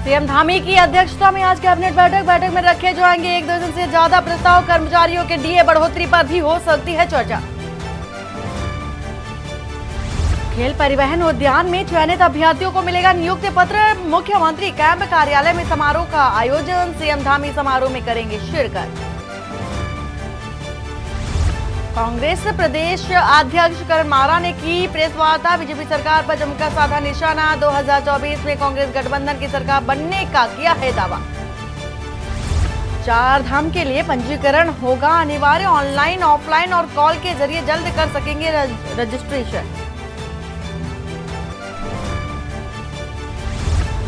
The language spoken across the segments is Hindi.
सीएम धामी की अध्यक्षता में आज कैबिनेट बैठक में रखे जाएंगे 1 दर्जन से ज्यादा प्रस्ताव। कर्मचारियों के डीए बढ़ोतरी पर भी हो सकती है चर्चा। खेल परिवहन उद्यान में चयनित अभ्यर्थियों को मिलेगा नियुक्ति पत्र। मुख्यमंत्री कैंप कार्यालय में समारोह का आयोजन। सीएम धामी समारोह में करेंगे शिरकत। कांग्रेस प्रदेश अध्यक्ष करण मारा ने की प्रेस वार्ता। बीजेपी सरकार पर जमकर साधा निशाना। 2024 में कांग्रेस गठबंधन की सरकार बनने का किया है दावा। 4 धाम के लिए पंजीकरण होगा अनिवार्य। ऑनलाइन, ऑफलाइन और कॉल के जरिए जल्द कर सकेंगे रजिस्ट्रेशन।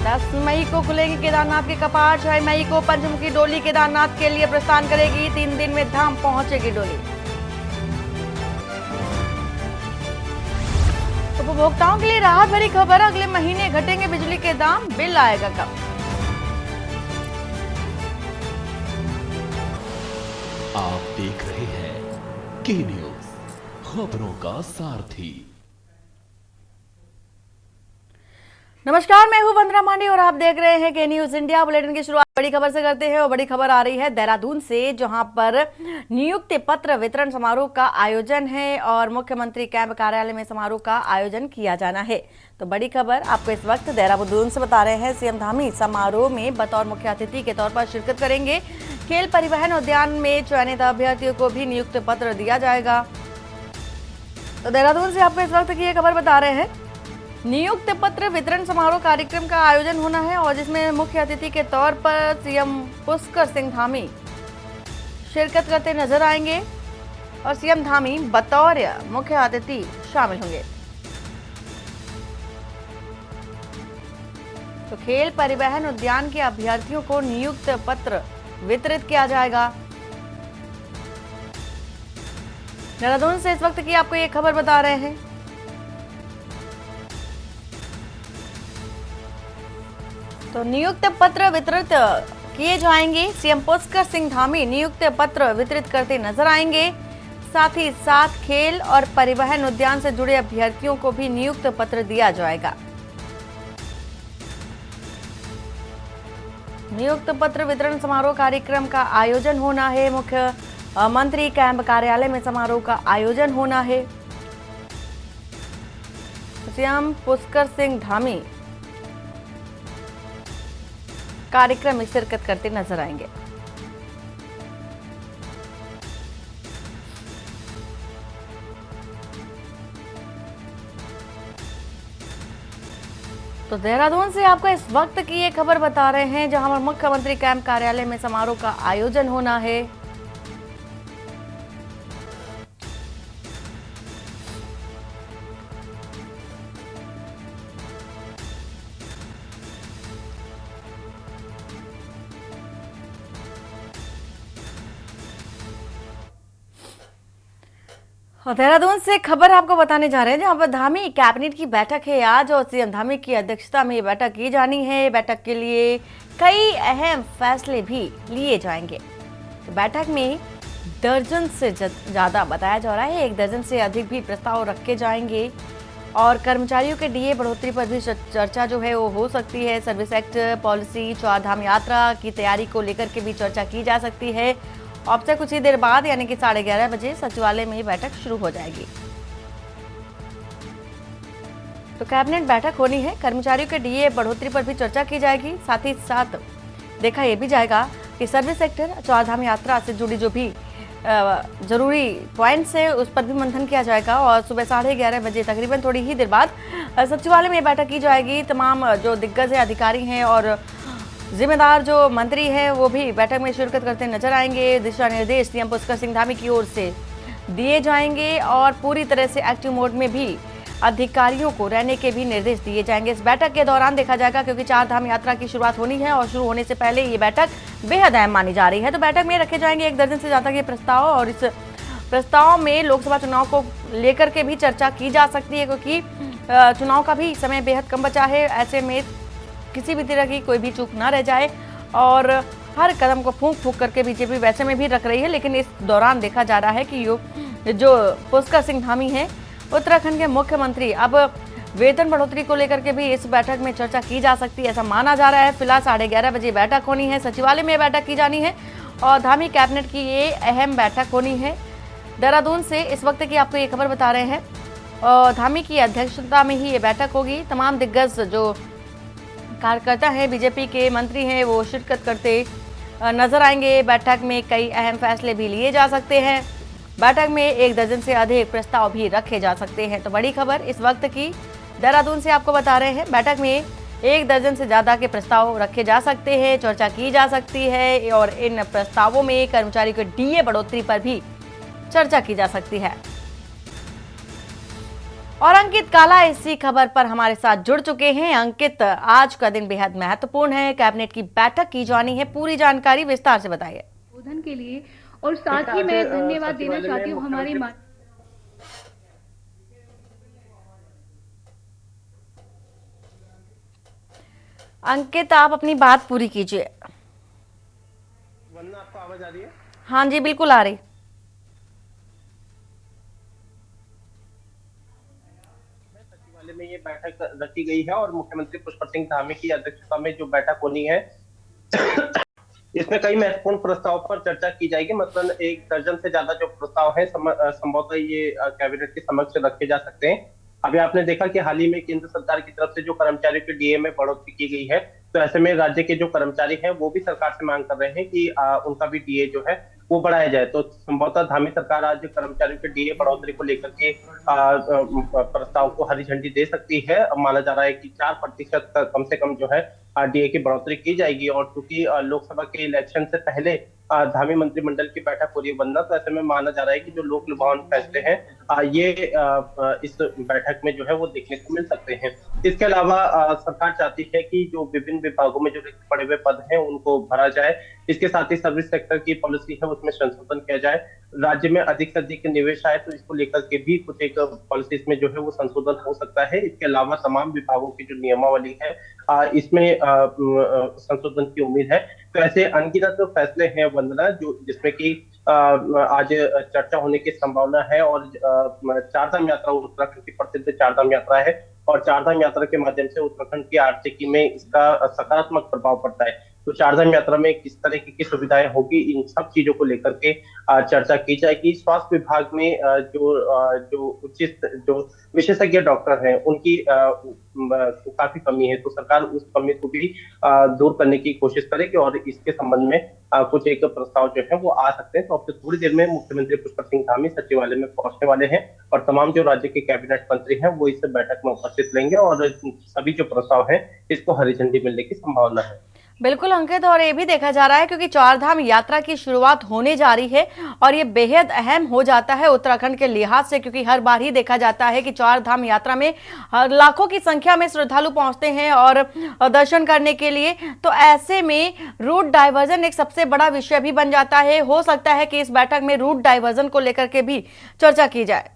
10 मई को खुलेंगे केदारनाथ के कपाट। 6 मई को पंचमुखी डोली केदारनाथ के लिए प्रस्थान करेगी। 3 दिन में धाम पहुंचेगी डोली। उपभोक्ताओं के लिए राहत भरी खबर। अगले महीने घटेंगे बिजली के दाम। बिल आएगा कब? आप देख रहे हैं के न्यूज, खबरों का सारथी। नमस्कार, मैं हूं वंदना मांडी और आप देख रहे हैं के न्यूज इंडिया। बुलेटिन की शुरुआत बड़ी खबर से करते हैं और बड़ी खबर आ रही है देहरादून से, जहां पर नियुक्ति पत्र वितरण समारोह का आयोजन है और मुख्यमंत्री कैंप कार्यालय में समारोह का आयोजन किया जाना है। तो बड़ी खबर आपको इस वक्त देहरादून से बता रहे हैं। सीएम धामी समारोह में बतौर मुख्य अतिथि के तौर पर शिरकत करेंगे। खेल परिवहन उद्यान में चयनित अभ्यर्थियों को भी नियुक्ति पत्र दिया जाएगा। तो देहरादून से आपको इस वक्त की ये खबर बता रहे हैं। नियुक्ति पत्र वितरण समारोह कार्यक्रम का आयोजन होना है और जिसमें मुख्य अतिथि के तौर पर सीएम पुष्कर सिंह धामी शिरकत करते नजर आएंगे और सीएम धामी बतौर मुख्य अतिथि शामिल होंगे। तो खेल परिवहन उद्यान के अभ्यर्थियों को नियुक्ति पत्र वितरित किया जाएगा। देहरादून से इस वक्त की आपको ये खबर बता रहे हैं। तो नियुक्ति पत्र वितरित किए जाएंगे। सीएम पुष्कर सिंह धामी नियुक्ति पत्र वितरित करते नजर आएंगे। साथ ही साथ खेल और परिवहन उद्यान से जुड़े अभ्यर्थियों को भी नियुक्ति पत्र दिया जाएगा। नियुक्ति पत्र वितरण समारोह कार्यक्रम का आयोजन होना है। मुख्य मंत्री कैंप कार्यालय में समारोह का आयोजन होना है। सीएम पुष्कर सिंह धामी कार्यक्रम में शिरकत करते नजर आएंगे। तो देहरादून से आपको इस वक्त की ये खबर बता रहे हैं, जहां पर मुख्यमंत्री कैंप कार्यालय में समारोह का आयोजन होना है। देहरादून से खबर आपको बताने जा रहे हैं, जहां पर धामी कैबिनेट की बैठक है आज और सीएम धामी की अध्यक्षता में ये बैठक की जानी है। बैठक के लिए कई अहम फैसले भी लिए जाएंगे। तो बैठक में दर्जन से ज्यादा बताया जा रहा है, 1 दर्जन से अधिक भी प्रस्ताव रखे जाएंगे और कर्मचारियों के डीए बढ़ोतरी पर भी चर्चा जो है वो हो सकती है। सर्विस एक्ट पॉलिसी, 4 धाम यात्रा की तैयारी को लेकर के भी चर्चा की जा सकती है। अब से कुछ ही देर बाद यानी कि 11:30 बजे सचिवालय में बैठक शुरू हो जाएगी। तो कैबिनेट बैठक होनी है। कर्मचारियों के डीए बढ़ोतरी पर भी चर्चा की जाएगी। साथ ही साथ देखा यह भी जाएगा कि सर्विस सेक्टर, 4 धाम यात्रा से जुड़ी जो भी जरूरी पॉइंट्स है उस पर भी मंथन किया जाएगा और सुबह 11:30 बजे तकरीबन थोड़ी ही देर बाद सचिवालय में बैठक की जाएगी। तमाम जो दिग्गज अधिकारी हैं और जिम्मेदार जो मंत्री हैं वो भी बैठक में शिरकत करते नजर आएंगे। दिशा निर्देश सीएम पुष्कर सिंह धामी की ओर से दिए जाएंगे और पूरी तरह से एक्टिव मोड में भी अधिकारियों को रहने के भी निर्देश दिए जाएंगे। इस बैठक के दौरान देखा जाएगा, क्योंकि 4 धाम यात्रा की शुरुआत होनी है और शुरू होने से पहले ये बैठक बेहद अहम मानी जा रही है। तो बैठक में रखे जाएंगे 1 दर्जन से ज्यादा के प्रस्ताव और इस प्रस्ताव में लोकसभा चुनाव को लेकर के भी चर्चा की जा सकती है, क्योंकि चुनाव का भी समय बेहद कम बचा है। ऐसे में किसी भी तरह की कोई भी चूक ना रह जाए और हर कदम को फूंक फूंक करके बीजेपी वैसे में भी रख रही है। लेकिन इस दौरान देखा जा रहा है कि जो पुष्कर सिंह धामी हैं उत्तराखंड के मुख्यमंत्री अब वेतन बढ़ोतरी को लेकर के भी इस बैठक में चर्चा की जा सकती है, ऐसा माना जा रहा है। फिलहाल 11:30 बजे बैठक होनी है, सचिवालय में बैठक की जानी है और धामी कैबिनेट की ये अहम बैठक होनी है। देहरादून से इस वक्त की आपको ये खबर बता रहे हैं और धामी की अध्यक्षता में ही ये बैठक होगी। तमाम दिग्गज जो कार्यकर्ता हैं, बीजेपी के मंत्री हैं, वो शिरकत करते नजर आएंगे। बैठक में कई अहम फैसले भी लिए जा सकते हैं। बैठक में 1 दर्जन से अधिक प्रस्ताव भी रखे जा सकते हैं। तो बड़ी खबर इस वक्त की देहरादून से आपको बता रहे हैं, बैठक में 1 दर्जन से ज्यादा के प्रस्ताव रखे जा सकते हैं, चर्चा की जा सकती है और इन प्रस्तावों में कर्मचारियों के डीए बढ़ोतरी पर भी चर्चा की जा सकती है। और अंकित काला इसी खबर पर हमारे साथ जुड़ चुके हैं। अंकित, आज का दिन बेहद महत्वपूर्ण है, कैबिनेट की बैठक की जानी है, पूरी जानकारी विस्तार से बताइए। संबोधन के लिए और साथ ही मैं धन्यवाद देना चाहती हूँ हमारी अंकित, आप अपनी बात पूरी कीजिए। वरना आपको आवाज आ रही है? हाँ जी, बिल्कुल आ रही। सचिवालय में ये बैठक रखी गई है और मुख्यमंत्री पुष्कर सिंह धामी की अध्यक्षता में जो बैठक होनी है इसमें कई महत्वपूर्ण प्रस्ताव पर चर्चा की जाएगी। मतलब 1 दर्जन से ज्यादा जो प्रस्ताव है संभवतः ये कैबिनेट के समक्ष रखे जा सकते हैं। अभी आपने देखा कि हाल ही में केंद्र सरकार की तरफ से जो कर्मचारियों के डीए में बढ़ोतरी की गई है, तो ऐसे में राज्य के जो कर्मचारी हैं वो भी सरकार से मांग कर रहे हैं कि उनका भी डीए जो है वो बढ़ाया जाए। तो संभवतः धामी सरकार आज कर्मचारियों के डीए बढ़ोतरी को लेकर के प्रस्ताव को हरी झंडी दे सकती है। माना जा रहा है कि 4% कम से कम जो है डीए की बढ़ोतरी की जाएगी। और चूंकि लोकसभा के इलेक्शन से पहले धामी मंत्रिमंडल की बैठक हो रही है बनना, तो ऐसे में माना जा रहा है कि जो लोक लुभावन फैसले हैं ये इस बैठक में जो है वो देखने को मिल सकते हैं। इसके अलावा सरकार चाहती है कि जो विभिन्न विभागों में जो रिक्त पड़े हुए पद हैं उनको भरा जाए। इसके साथ ही सर्विस सेक्टर की पॉलिसी है उसमें संशोधन किया जाए। राज्य में अधिक से अधिक निवेश आए तो इसको लेकर के भी कुछ एक पॉलिसी में जो है वो संशोधन हो सकता है। इसके अलावा तमाम विभागों की जो नियमावली है इसमें संशोधन की उम्मीद है। तो ऐसे अनगिनत फैसले हैं वंदना, जो जिसमें कि आज चर्चा होने की संभावना है। और चारधाम यात्रा उत्तराखंड की प्रसिद्ध चारधाम यात्रा है और चारधाम यात्रा के माध्यम से उत्तराखंड की आर्थिकी में इसका सकारात्मक प्रभाव पड़ता है। तो चारधाम यात्रा में किस तरह की सुविधाएं होगी, इन सब चीजों को लेकर के चर्चा की जाएगी। स्वास्थ्य विभाग में जो उचित जो विशेषज्ञ डॉक्टर हैं उनकी काफी कमी है, तो सरकार उस कमी को भी दूर करने की कोशिश करेगी और इसके संबंध में कुछ एक प्रस्ताव जो है वो आ सकते हैं। तो अब थोड़ी देर में मुख्यमंत्री पुष्कर सिंह धामी सचिवालय में पहुंचने वाले हैं और तमाम जो राज्य के कैबिनेट मंत्री हैं वो इस बैठक में उपस्थित लेंगे और सभी जो प्रस्ताव है इसको हरी झंडी मिलने की संभावना है। बिल्कुल अंकित, और ये भी देखा जा रहा है क्योंकि चारधाम यात्रा की शुरुआत होने जा रही है और ये बेहद अहम हो जाता है उत्तराखंड के लिहाज से, क्योंकि हर बार ही देखा जाता है कि चारधाम यात्रा में लाखों की संख्या में श्रद्धालु पहुंचते हैं और दर्शन करने के लिए। तो ऐसे में रूट डाइवर्जन एक सबसे बड़ा विषय भी बन जाता है। हो सकता है कि इस बैठक में रूट डाइवर्जन को लेकर के भी चर्चा की जाए।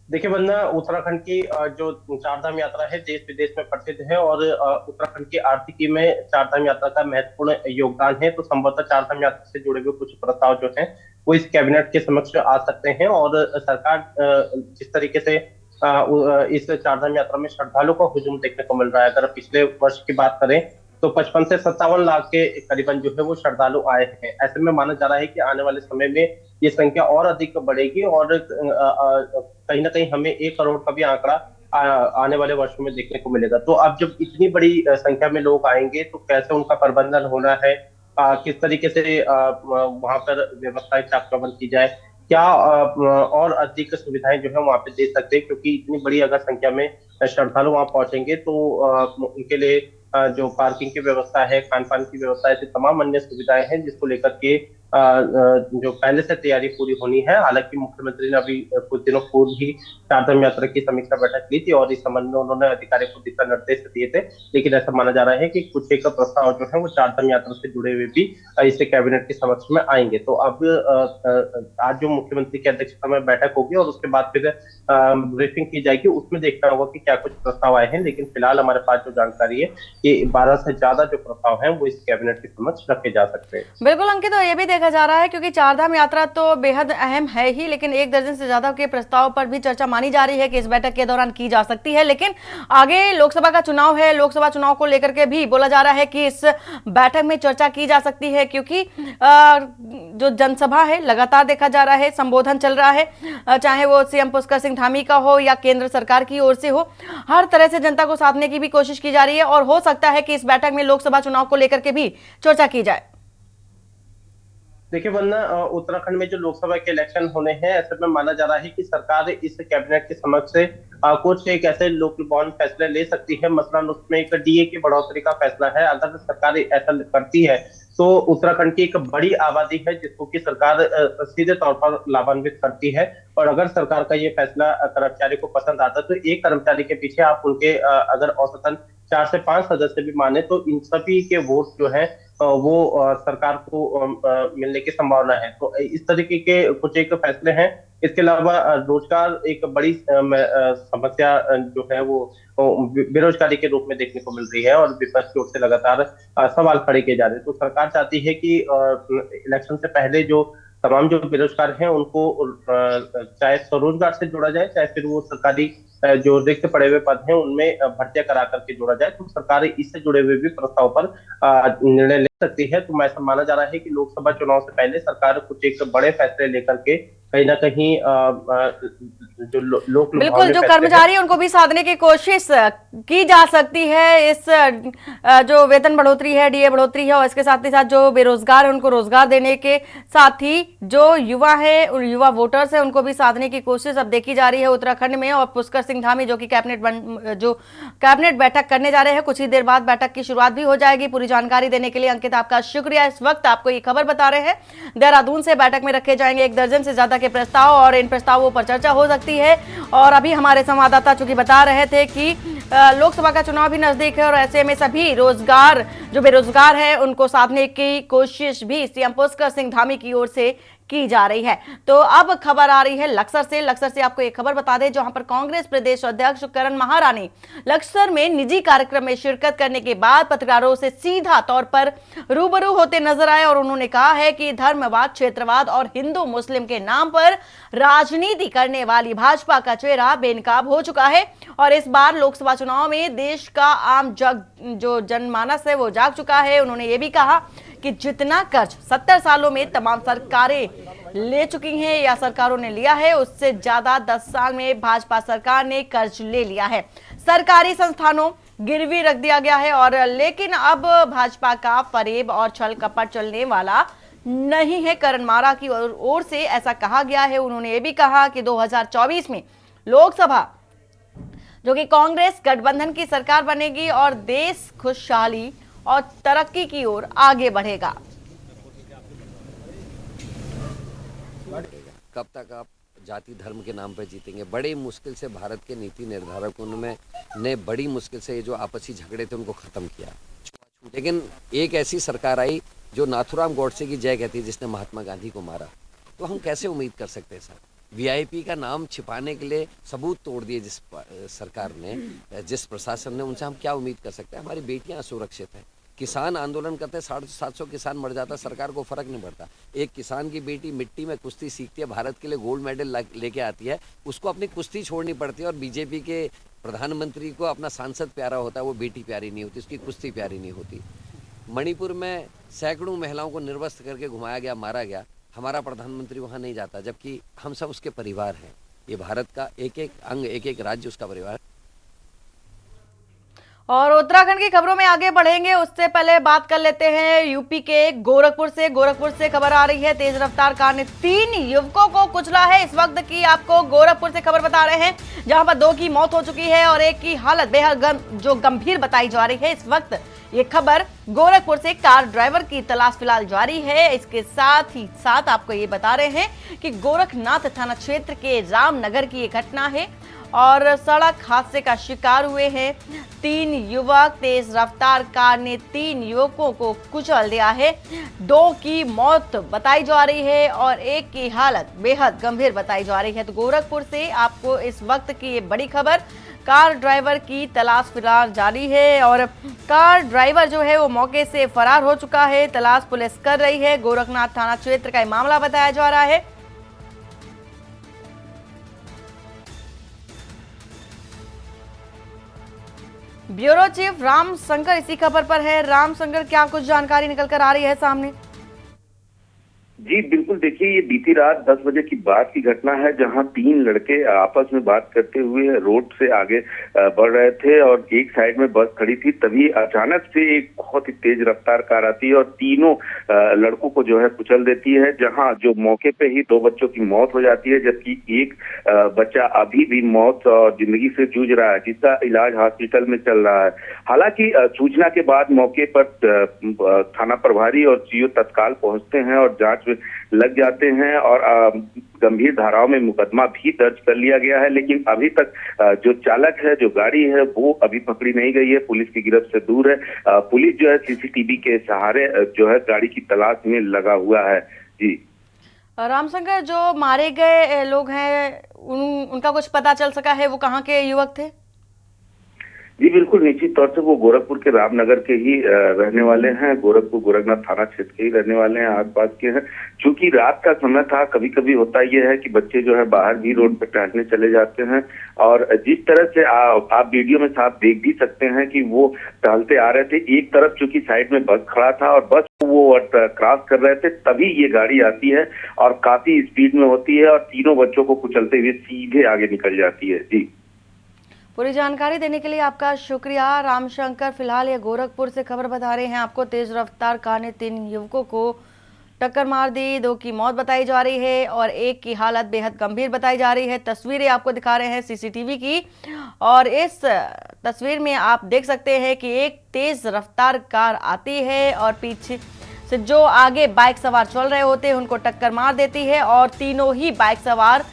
देखिए वंदना, उत्तराखंड की जो चारधाम यात्रा है देश विदेश में प्रसिद्ध है और उत्तराखंड की आर्थिकी में चारधाम यात्रा का महत्वपूर्ण योगदान है। तो संभवतः चारधाम यात्रा से जुड़े हुए कुछ प्रस्ताव जो हैं वो इस कैबिनेट के समक्ष आ सकते हैं। और सरकार जिस तरीके से इस चारधाम यात्रा में श्रद्धालुओं का हुजूम देखने को मिल रहा है, अगर पिछले वर्ष की बात करें तो 55 से 57 लाख के करीबन जो है वो श्रद्धालु आए हैं। ऐसे में माना जा रहा है कि आने वाले समय में ये संख्या और अधिक बढ़ेगी और कहीं ना कहीं हमें 1 करोड़ का भी आंकड़ा आने वाले वर्षों में देखने को मिलेगा। तो अब जब इतनी बड़ी संख्या में लोग आएंगे तो कैसे उनका प्रबंधन होना है, किस तरीके से वहां पर व्यवस्थाएं चाक चौबंद की जाए, क्या और अधिक सुविधाएं जो है वहां पे दे सकते हैं, क्योंकि इतनी बड़ी अगर संख्या में श्रद्धालु वहां पहुंचेंगे तो उनके लिए जो पार्किंग की व्यवस्था है, खान पान की व्यवस्था है, तमाम अन्य सुविधाएं हैं जिसको लेकर के जो पहले से तैयारी पूरी होनी है। हालांकि मुख्यमंत्री ने अभी कुछ दिनों पूर्व ही चारधाम यात्रा की समीक्षा बैठक ली थी और इस संबंध में उन्होंने अधिकारियों को दिशा निर्देश दिए थे, लेकिन ऐसा माना जा रहा है कि कुछ एक प्रस्ताव जो है वो चारधाम यात्रा से जुड़े हुए भी इसे कैबिनेट के समक्ष में आएंगे। तो अब आज जो मुख्यमंत्री की अध्यक्षता में बैठक होगी और उसके बाद फिर ब्रीफिंग की जाएगी, उसमें देखना होगा कि क्या कुछ प्रस्ताव आए हैं। लेकिन फिलहाल हमारे पास जो जानकारी है कि 12 से ज्यादा जो प्रस्ताव है वो इस कैबिनेट के समक्ष रखे जा सकते हैं। बिल्कुल अंकित, और ये भी देखा जा रहा है, क्योंकि चारधाम यात्रा तो बेहद अहम है ही, लेकिन 1 दर्जन से ज्यादा के प्रस्ताव पर भी चर्चा मानी जा रही है कि इस बैठक के दौरान की जा सकती है। लेकिन आगे लोकसभा का चुनाव है, लोकसभा चुनाव को लेकर के भी बोला जा रहा है कि इस बैठक में चर्चा की जा सकती है, क्योंकि जो जनसभा है लगातार देखा जा रहा है, संबोधन चल रहा है, चाहे वो सीएम पुष्कर सिंह धामी का हो या केंद्र सरकार की ओर से हो, हर तरह से जनता को साधने की भी कोशिश की जा रही है और हो सकता है कि इस बैठक में लोकसभा चुनाव को लेकर के भी चर्चा की जाए। देखिए, वरना उत्तराखंड में जो लोकसभा के इलेक्शन होने हैं, ऐसे में माना जा रहा है कि सरकार इस कैबिनेट के समक्ष से कुछ एक ऐसे लोक लुभावन फैसले ले सकती है। मसलन उसमें एक डीए की बढ़ोतरी का फैसला है। अगर सरकार ऐसा करती है तो उत्तराखंड की एक बड़ी आबादी है जिसको कि सरकार सीधे तौर पर लाभान्वित करती है। और अगर सरकार का ये फैसला कर्मचारी को पसंद आता है तो एक कर्मचारी के पीछे आप उनके अगर औसतन 4 से 5 सदस्य भी माने तो इन सभी के वोट जो है वो सरकार को मिलने की संभावना है। तो इस तरीके के कुछ एक फैसले हैं। इसके अलावा रोजगार एक बड़ी समस्या जो है वो बेरोजगारी के रूप में देखने को मिल रही है और विपक्ष की ओर से लगातार सवाल खड़े किए जा रहे हैं। तो सरकार चाहती है कि इलेक्शन से पहले जो तमाम जो बेरोजगार हैं उनको चाहे स्वरोजगार से जोड़ा जाए, चाहे फिर वो सरकारी जो रिक्त पड़े हुए पद हैं उनमें भर्तियां करा करके जोड़ा जाए। तो सरकार इससे जुड़े हुए भी प्रस्ताव पर निर्णय ले सकती है। तो ऐसा माना जा रहा है कि लोकसभा चुनाव से पहले सरकार कुछ एक बड़े फैसले लेकर के कहीं ना कहीं जो लोक बिल्कुल जो कर्मचारी उनको भी साधने की कोशिश की जा सकती है। इस जो वेतन बढ़ोतरी है, डीए बढ़ोतरी है और इसके साथ ही साथ जो बेरोजगार है उनको रोजगार देने के साथ ही जो युवा है, युवा वोटर्स है, उनको भी साधने की कोशिश अब देखी जा रही है उत्तराखंड में। और पुष्कर सिंह धामी जो कि कैबिनेट बैठक करने जा रहे हैं, कुछ ही देर बाद बैठक की शुरुआत भी हो जाएगी। पूरी जानकारी देने के लिए अंकित आपका शुक्रिया। इस वक्त आपको ये खबर बता रहे हैं देहरादून से बैठक में रखे जाएंगे 1 दर्जन से ज्यादा के प्रस्ताव और इन प्रस्तावों पर चर्चा हो सकती है। और अभी हमारे संवाददाता चूंकि बता रहे थे कि लोकसभा का चुनाव भी नजदीक है और ऐसे में सभी रोजगार जो बेरोजगार है उनको साधने की कोशिश भी सीएम पुष्कर सिंह धामी की ओर से की जा रही है। तो अब खबर आ रही है लक्सर से आपको एक खबर बता दें जहां पर कांग्रेस प्रदेश अध्यक्ष करण महारानी लक्सर में निजी कार्यक्रम में शिरकत करने के बाद पत्रकारों से सीधा तौर पर रूबरू होते नजर आए और उन्होंने कहा है कि धर्मवाद, क्षेत्रवाद और हिंदू मुस्लिम के नाम पर राजनीति करने वाली भाजपा का चेहरा बेनकाब हो चुका है और इस बार लोकसभा चुनाव में देश का आम जो जनमानस है वो जाग चुका है। उन्होंने ये भी कहा कि जितना कर्ज 70 सालों में तमाम सरकारें ले चुकी हैं या सरकारों ने लिया है उससे ज्यादा 10 साल में भाजपा सरकार ने कर्ज ले लिया है। सरकारी संस्थानों गिरवी रख दिया गया है और लेकिन अब भाजपा का फरेब और छल कपट चलने वाला नहीं है। करण मारा की ओर से ऐसा कहा गया है। उन्होंने ये भी कहा कि 2024 में लोकसभा जो कि कांग्रेस गठबंधन की सरकार बनेगी और देश खुशहाली और तरक्की की ओर आगे बढ़ेगा। कब तक आप जाति धर्म के नाम पर जीतेंगे? बड़ी मुश्किल से भारत के नीति निर्धारकों ने बड़ी मुश्किल से ये जो आपसी झगड़े थे उनको खत्म किया। लेकिन एक ऐसी सरकार आई जो नाथुराम गॉडसे की जय कहती है जिसने महात्मा गांधी को मारा। तो हम कैसे उम्मीद कर सकते हैं सर? वीआईपी का नाम छिपाने के लिए सबूत तोड़ दिए जिस सरकार ने, जिस प्रशासन ने, उनसे हम क्या उम्मीद कर सकते हैं? हमारी बेटियां असुरक्षित हैं। किसान आंदोलन करते 750 किसान मर जाता, सरकार को फर्क नहीं पड़ता। एक किसान की बेटी मिट्टी में कुश्ती सीखती है, भारत के लिए गोल्ड मेडल लेके आती है, उसको अपनी कुश्ती छोड़नी पड़ती है। और बीजेपी के प्रधानमंत्री को अपना सांसद प्यारा होता है, वो बेटी प्यारी नहीं होती, उसकी कुश्ती प्यारी नहीं होती। मणिपुर में सैकड़ों महिलाओं को निर्वस्त्र करके घुमाया गया, मारा गया। हमारा प्रधानमंत्री वहाँ नहीं जाता, जबकि हम सब उसके परिवार हैं। ये भारत का एक एक अंग, एक एक राज्य उसका परिवार। और उत्तराखंड की खबरों में आगे बढ़ेंगे उससे पहले बात कर लेते हैं यूपी के गोरखपुर से खबर आ रही है। तेज रफ्तार कार ने 3 युवकों को कुचला है। इस वक्त की आपको गोरखपुर से खबर बता रहे हैं जहां पर 2 की मौत हो चुकी है और एक की हालत बेहद गंभीर बताई जा रही है। इस वक्त ये खबर गोरखपुर से कार ड्राइवर की तलाश फिलहाल जारी है। इसके साथ ही साथ आपको ये बता रहे हैं कि गोरखनाथ थाना क्षेत्र के रामनगर की ये घटना है और सड़क हादसे का शिकार हुए हैं 3 युवक। तेज रफ्तार कार ने 3 युवकों को कुचल दिया है। 2 की मौत बताई जा रही है और एक की हालत बेहद गंभीर बताई जा रही है। तो गोरखपुर से आपको इस वक्त की ये बड़ी खबर। कार ड्राइवर की तलाश फिलहाल जारी है और कार ड्राइवर जो है वो मौके से फरार हो चुका है। तलाश पुलिस कर रही है। गोरखनाथ थाना क्षेत्र का ये मामला बताया जा रहा है। ब्यूरो चीफ राम शंकर इसी खबर पर है। राम शंकर, क्या कुछ जानकारी निकल कर आ रही है सामने? जी बिल्कुल, देखिए ये बीती रात 10 बजे की बात की घटना है, जहां 3 लड़के आपस में बात करते हुए रोड से आगे बढ़ रहे थे और एक साइड में बस खड़ी थी। तभी अचानक से एक बहुत ही तेज रफ्तार कार आती है और तीनों लड़कों को जो है कुचल देती है, जहां जो मौके पे ही 2 बच्चों की मौत हो जाती है, जबकि एक बच्चा अभी भी मौत और जिंदगी से जूझ रहा है, जिसका इलाज हॉस्पिटल में चल रहा है। हालांकि सूचना के बाद मौके पर थाना प्रभारी और सीओ तत्काल पहुंचते हैं और जांच लग जाते हैं और गंभीर धाराओं में मुकदमा भी दर्ज कर लिया गया है। लेकिन अभी तक जो चालक है, जो गाड़ी है, वो अभी पकड़ी नहीं गई है, पुलिस की गिरफ्त से दूर है। पुलिस जो है सीसीटीवी के सहारे जो है गाड़ी की तलाश में लगा हुआ है। जी रामशंकर, जो मारे गए लोग हैं उनका कुछ पता चल सका है? वो कहाँ के युवक थे? जी बिल्कुल, निश्चित तौर से वो गोरखपुर के रामनगर के ही रहने वाले हैं। गोरखपुर गोरखनाथ थाना क्षेत्र के ही रहने वाले हैं, आसपास के हैं। चूंकि रात का समय था, कभी कभी होता ये है कि बच्चे जो है बाहर भी रोड पे टहलने चले जाते हैं और जिस तरह से आप वीडियो में साफ देख भी सकते हैं कि वो टहलते आ रहे थे। एक तरफ चूंकि साइड में बस खड़ा था और बस वो क्रॉस कर रहे थे, तभी ये गाड़ी आती है और काफी स्पीड में होती है और तीनों बच्चों को कुचलते हुए सीधे आगे निकल जाती है। जी, पूरी जानकारी देने के लिए आपका शुक्रिया रामशंकर। फिलहाल ये गोरखपुर से खबर बता रहे हैं आपको। तेज रफ्तार कार ने 3 युवकों को टक्कर मार दी। 2 की मौत बताई जा रही है और एक की हालत बेहद गंभीर बताई जा रही है। तस्वीरें आपको दिखा रहे हैं सीसीटीवी की और इस तस्वीर में आप देख सकते हैं कि एक तेज रफ्तार कार आती है और पीछे से जो आगे बाइक सवार चल रहे होते हैं उनको टक्कर मार देती है और तीनों ही बाइक सवार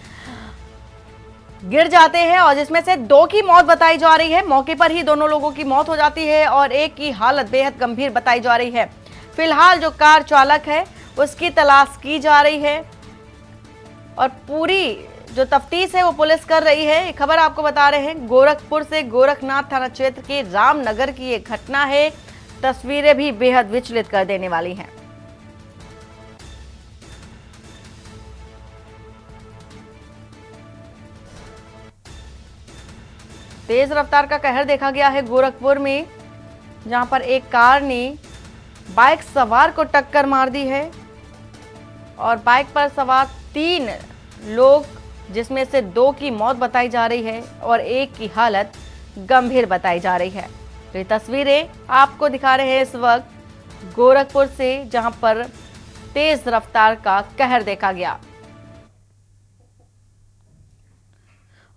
गिर जाते हैं और जिसमें से 2 की मौत बताई जा रही है। मौके पर ही दोनों लोगों की मौत हो जाती है और एक की हालत बेहद गंभीर बताई जा रही है। फिलहाल जो कार चालक है उसकी तलाश की जा रही है और पूरी जो तफ्तीश है वो पुलिस कर रही है। खबर आपको बता रहे हैं गोरखपुर से गोरखनाथ थाना क्षेत्र के रामनगर की ये घटना है। तस्वीरें भी बेहद विचलित कर देने वाली हैं। तेज रफ्तार का कहर देखा गया है गोरखपुर में, जहां पर एक कार ने बाइक सवार को टक्कर मार दी है और बाइक पर सवार 3 लोग, जिसमें से 2 की मौत बताई जा रही है और एक की हालत गंभीर बताई जा रही है। तो ये तस्वीरें आपको दिखा रहे हैं इस वक्त गोरखपुर से, जहां पर तेज रफ्तार का कहर देखा गया।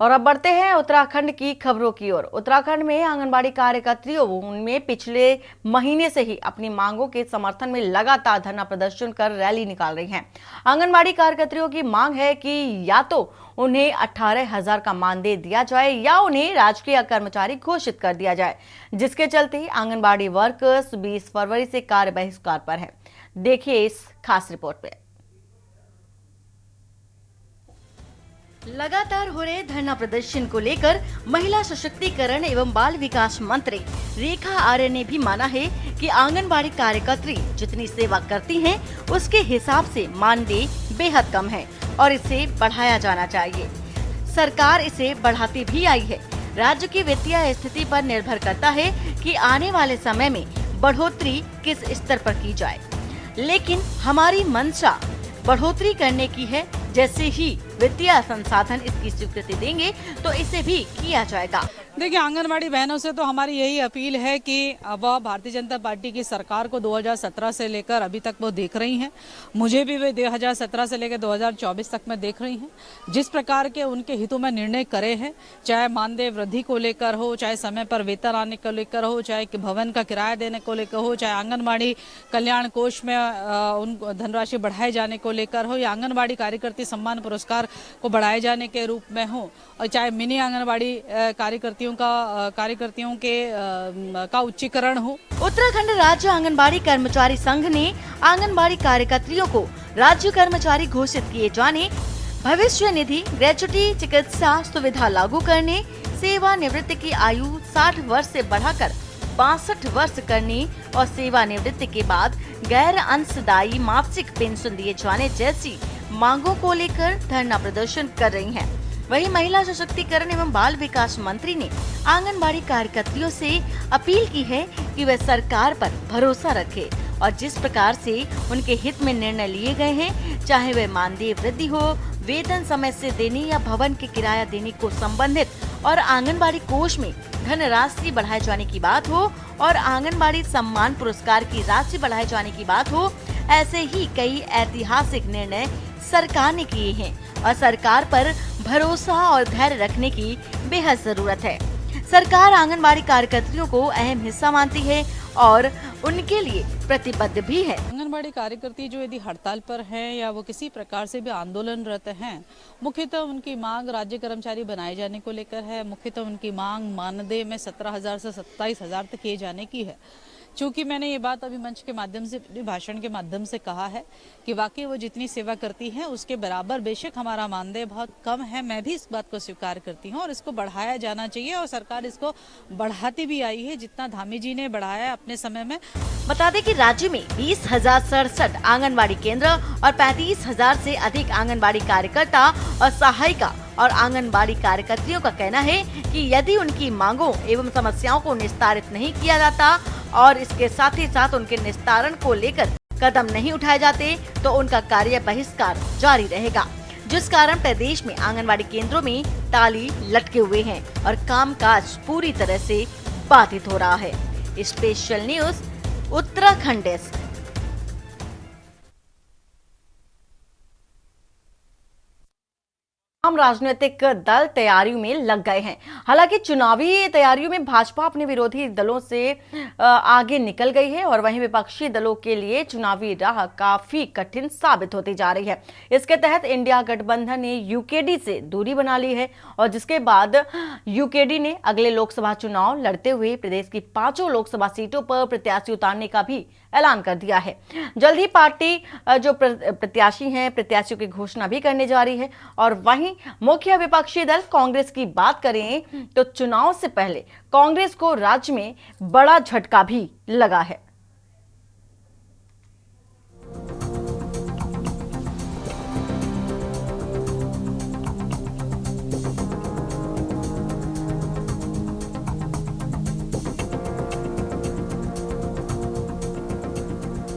और अब बढ़ते हैं उत्तराखंड की खबरों की ओर। उत्तराखंड में आंगनबाड़ी कार्यकर्तियों उनमें पिछले महीने से ही अपनी मांगों के समर्थन में लगातार धरना प्रदर्शन कर रैली निकाल रही हैं। आंगनबाड़ी कार्यकर्तियों की मांग है कि या तो उन्हें 18,000 का मानदेय दिया जाए या उन्हें राजकीय कर्मचारी घोषित कर दिया जाए, जिसके चलते आंगनबाड़ी वर्कर्स 20 फरवरी से कार्य बहिष्कार पर है। देखिए इस खास रिपोर्ट में। लगातार हो रहे धरना प्रदर्शन को लेकर महिला सशक्तिकरण एवं बाल विकास मंत्री रेखा आर्य ने भी माना है कि आंगनबाड़ी कार्यकर्त्री जितनी सेवा करती हैं, उसके हिसाब से मानदेय बेहद कम है और इसे बढ़ाया जाना चाहिए। सरकार इसे बढ़ाती भी आई है। राज्य की वित्तीय स्थिति पर निर्भर करता है कि आने वाले समय में बढ़ोतरी किस स्तर पर की जाए, लेकिन हमारी मंशा बढ़ोतरी करने की है। जैसे ही वित्तीय संसाधन इसकी स्वीकृति देंगे तो इसे भी किया जाएगा। देखिए, आंगनबाड़ी बहनों से तो हमारी यही अपील है कि वह भारतीय जनता पार्टी की सरकार को 2017 से लेकर अभी तक वो देख रही हैं। मुझे भी वे 2017 से लेकर 2024 तक में देख रही हैं। जिस प्रकार के उनके हितों में निर्णय करे हैं, चाहे मानदेय वृद्धि को लेकर हो, चाहे समय पर वेतन आने को लेकर हो, चाहे भवन का किराया देने को लेकर हो, चाहे आंगनबाड़ी कल्याण कोष में उन धनराशि बढ़ाए जाने को लेकर हो, या आंगनबाड़ी कार्यकर्ती सम्मान पुरस्कार को बढ़ाए जाने के रूप में हो, और चाहे मिनी आंगनबाड़ी कार्यकर्तियों का उच्चीकरण हो। उत्तराखंड राज्य आंगनबाड़ी कर्मचारी संघ ने आंगनबाड़ी कार्यकर्तियों को राज्य कर्मचारी घोषित किए जाने, भविष्य निधि, ग्रेच्युटी चिकित्सा सुविधा लागू करने, सेवानिवृत्ति की आयु 60 वर्ष से बढ़ाकर 62 वर्ष करने और सेवानिवृत्ति के बाद गैर अंशदायी मासिक पेंशन दिए जाने जैसी मांगों को लेकर धरना प्रदर्शन कर रही हैं। वहीं महिला सशक्तिकरण एवं बाल विकास मंत्री ने आंगनबाड़ी कार्यकर्तियों से अपील की है कि वे सरकार पर भरोसा रखें और जिस प्रकार से उनके हित में निर्णय लिए गए हैं, चाहे वे मानदेय वृद्धि हो, वेतन समय से देने या भवन के किराया देने को संबंधित और आंगनबाड़ी कोष में धनराशि बढ़ाए जाने की बात हो और आंगनबाड़ी सम्मान पुरस्कार की राशि बढ़ाए जाने की बात हो, ऐसे ही कई ऐतिहासिक निर्णय सरकार ने किए हैं और सरकार पर भरोसा और धैर्य रखने की बेहद जरूरत है। सरकार आंगनबाड़ी कार्यकर्तियों को अहम हिस्सा मानती है और उनके लिए प्रतिबद्ध भी है। आंगनबाड़ी कार्यकर्ती जो यदि हड़ताल पर हैं या वो किसी प्रकार से भी आंदोलनरत हैं, मुख्यतः उनकी मांग राज्य कर्मचारी बनाए जाने को लेकर है। मुख्यतः उनकी मांग मानदेय में 17,000 से 27,000 तक किए जाने की है। चूंकि मैंने ये बात अभी मंच के माध्यम से, भाषण के माध्यम से कहा है कि वाकई वो जितनी सेवा करती हैं उसके बराबर बेशक हमारा मानदेय बहुत कम है, मैं भी इस बात को स्वीकार करती हूं और इसको बढ़ाया जाना चाहिए और सरकार इसको बढ़ाती भी आई है जितना धामी जी ने बढ़ाया अपने समय में। बता दें कि राज्य में 20,067 आंगनबाड़ी केंद्र और 35,000 से अधिक आंगनबाड़ी कार्यकर्ता और सहायिका और आंगनबाड़ी कार्यकर्तियों का कहना है कि यदि उनकी मांगों एवं समस्याओं को निस्तारित नहीं किया जाता और इसके साथ ही साथ उनके निस्तारण को लेकर कदम नहीं उठाए जाते तो उनका कार्य बहिष्कार जारी रहेगा, जिस कारण प्रदेश में आंगनबाड़ी केंद्रों में ताली लटके हुए हैं और कामकाज पूरी तरह से बाधित हो रहा है। Special news Uttarakhand desk. तमाम राजनीतिक दल तैयारियों में लग गए हैं। हालांकि चुनावी तैयारियों में भाजपा अपने विरोधी दलों से आगे निकल गई है और वहीं विपक्षी दलों के लिए चुनावी राह काफी कठिन साबित होती जा रही है। इसके तहत इंडिया गठबंधन ने यूकेडी से दूरी बना ली है और जिसके बाद यूकेडी ने अगले लोकसभा चुनाव लड़ते हुए प्रदेश की 5 लोकसभा सीटों पर प्रत्याशी उतारने का भी ऐलान कर दिया है। जल्द ही पार्टी जो प्रत्याशियों की घोषणा भी करने जा रही है। और वहीं मुख्य विपक्षी दल कांग्रेस की बात करें तो चुनाव से पहले कांग्रेस को राज्य में बड़ा झटका भी लगा है।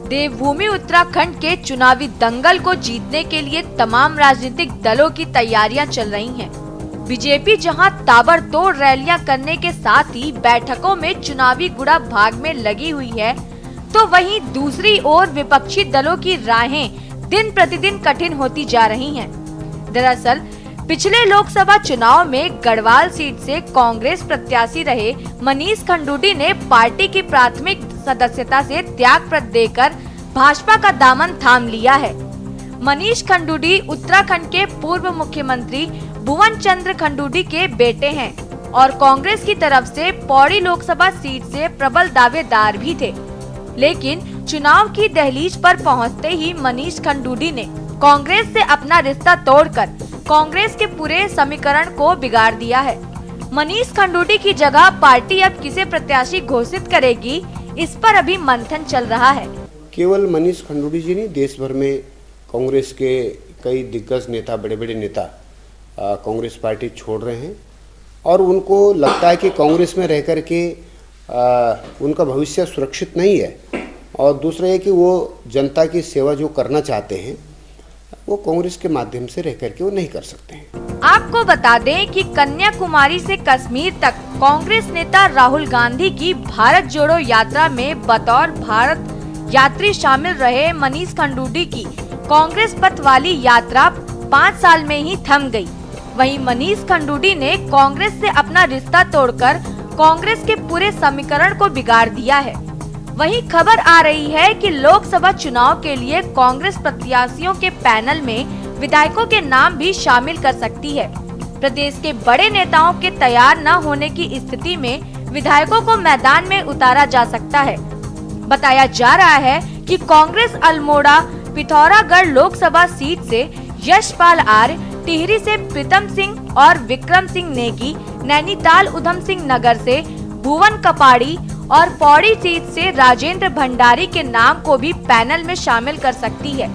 देवभूमि उत्तराखंड के चुनावी दंगल को जीतने के लिए तमाम राजनीतिक दलों की तैयारियां चल रही हैं। बीजेपी जहां ताबड़तोड़ रैलियां करने के साथ ही बैठकों में चुनावी गुड़ा भाग में लगी हुई है, तो वहीं दूसरी ओर विपक्षी दलों की राहें दिन प्रतिदिन कठिन होती जा रही हैं। दरअसल पिछले लोकसभा चुनाव में गढ़वाल सीट से कांग्रेस प्रत्याशी रहे मनीष खंडूडी ने पार्टी की प्राथमिक सदस्यता से त्याग पत्र देकर भाजपा का दामन थाम लिया है। मनीष खंडूडी उत्तराखंड के पूर्व मुख्यमंत्री भुवन चंद्र खंडूडी के बेटे हैं और कांग्रेस की तरफ से पौड़ी लोकसभा सीट से प्रबल दावेदार भी थे। लेकिन चुनाव की दहलीज पर पहुंचते ही मनीष खंडूडी ने कांग्रेस से अपना रिश्ता तोड़कर कांग्रेस के पूरे समीकरण को बिगाड़ दिया है। मनीष खंडूडी की जगह पार्टी अब किसे प्रत्याशी घोषित करेगी, इस पर अभी मंथन चल रहा है। केवल मनीष खंडूडी जी नहीं, देश भर में कांग्रेस के कई दिग्गज नेता, बड़े बड़े नेता कांग्रेस पार्टी छोड़ रहे हैं और उनको लगता है कि कांग्रेस में रह कर के उनका भविष्य सुरक्षित नहीं है। और दूसरा है कि वो जनता की सेवा जो करना चाहते हैं वो कांग्रेस के माध्यम से रह करके वो नहीं कर सकते हैं। आपको बता दें कि कन्याकुमारी से कश्मीर तक कांग्रेस नेता राहुल गांधी की भारत जोड़ो यात्रा में बतौर भारत यात्री शामिल रहे मनीष खंडूडी की कांग्रेस पथ वाली यात्रा 5 साल में ही थम गई। वहीं मनीष खंडूडी ने कांग्रेस से अपना रिश्ता तोड़कर कांग्रेस के पूरे समीकरण को बिगाड़ दिया है। वहीं खबर आ रही है कि लोकसभा चुनाव के लिए कांग्रेस प्रत्याशियों के पैनल में विधायकों के नाम भी शामिल कर सकती है। प्रदेश के बड़े नेताओं के तैयार न होने की स्थिति में विधायकों को मैदान में उतारा जा सकता है। बताया जा रहा है कि कांग्रेस अल्मोड़ा पिथौरागढ़ लोकसभा सीट से यशपाल आर्य, टिहरी से प्रीतम सिंह और विक्रम सिंह नेगी, नैनीताल उधम सिंह नगर से भुवन कपाड़ी और पौड़ी सीट से राजेंद्र भंडारी के नाम को भी पैनल में शामिल कर सकती है।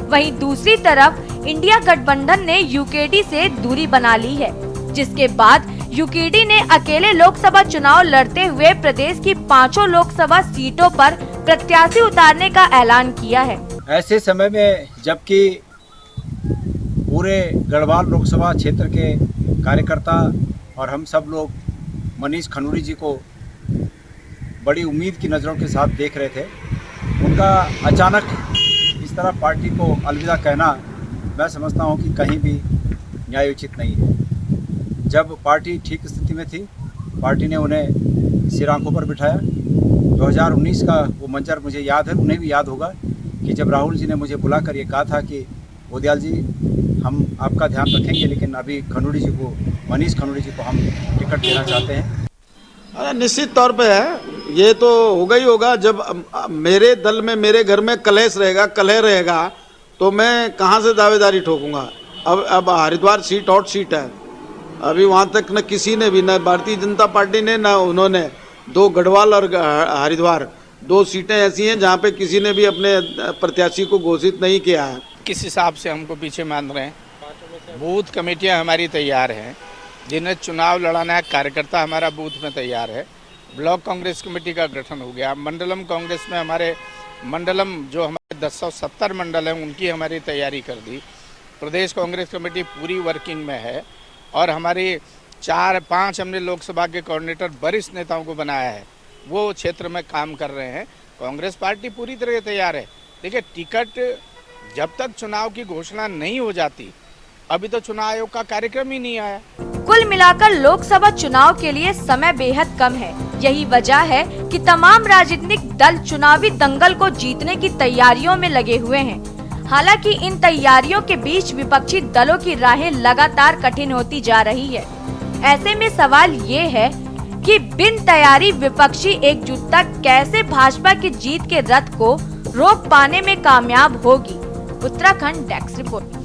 वहीं दूसरी तरफ इंडिया गठबंधन ने यूकेडी से दूरी बना ली है, जिसके बाद यूकेडी ने अकेले लोकसभा चुनाव लड़ते हुए प्रदेश की 5 लोकसभा सीटों पर प्रत्याशी उतारने का ऐलान किया है। ऐसे समय में जबकि पूरे गढ़वाल लोकसभा क्षेत्र के कार्यकर्ता और हम सब लोग मनीष खनूरी जी को बड़ी उम्मीद की नज़रों के साथ देख रहे थे, उनका अचानक इस तरह पार्टी को अलविदा कहना मैं समझता हूं कि कहीं भी न्यायोचित नहीं है। जब पार्टी ठीक स्थिति में थी, पार्टी ने उन्हें सिर आंखों पर बिठाया। 2019 का वो मंजर मुझे याद है, उन्हें भी याद होगा कि जब राहुल जी ने मुझे बुलाकर ये कहा था कि उदयाल जी हम आपका ध्यान रखेंगे, लेकिन अभी खनूरी जी को, मनीष खनूरी जी को हम टिकट देना चाहते हैं। अरे निश्चित तौर पे है, ये तो होगा ही होगा। जब मेरे दल में, मेरे घर में कलेश रहेगा, कलह रहेगा, तो मैं कहाँ से दावेदारी ठोकूंगा। अब हरिद्वार सीट हॉट सीट है, अभी वहाँ तक न किसी ने भी, न भारतीय जनता पार्टी ने, न उन्होंने, 2 गढ़वाल और हरिद्वार 2 सीटें ऐसी हैं जहाँ पे किसी ने भी अपने प्रत्याशी को घोषित नहीं किया है। किस हिसाब से हमको पीछे मान रहे हैं? बूथ कमेटियां हमारी तैयार हैं, जिन्हें चुनाव लड़ाना है कार्यकर्ता हमारा बूथ में तैयार है। ब्लॉक कांग्रेस कमेटी का गठन हो गया। मंडलम कांग्रेस में हमारे मंडलम जो हमारे 1070 मंडल हैं उनकी हमारी तैयारी कर दी। प्रदेश कांग्रेस कमेटी पूरी वर्किंग में है और हमारी 4-5 हमने लोकसभा के कोऑर्डिनेटर वरिष्ठ नेताओं को बनाया है, वो क्षेत्र में काम कर रहे हैं। कांग्रेस पार्टी पूरी तरह तैयार है। देखिए, टिकट जब तक चुनाव की घोषणा नहीं हो जाती, अभी तो चुनाव आयोग का कार्यक्रम ही नहीं आया। कुल मिलाकर लोकसभा चुनाव के लिए समय बेहद कम है। यही वजह है कि तमाम राजनीतिक दल चुनावी दंगल को जीतने की तैयारियों में लगे हुए हैं। हालांकि इन तैयारियों के बीच विपक्षी दलों की राहें लगातार कठिन होती जा रही है। ऐसे में सवाल ये है कि बिन तैयारी विपक्षी एकजुटता कैसे भाजपा की जीत के रथ को रोक पाने में कामयाब होगी। Uttarakhand desk report.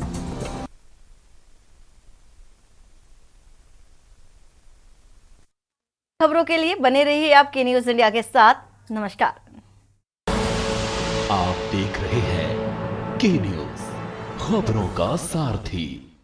खबरों के लिए बने रहिए आपके न्यूज इंडिया के साथ। नमस्कार। आप देख रहे हैं के न्यूज, खबरों का सारथी।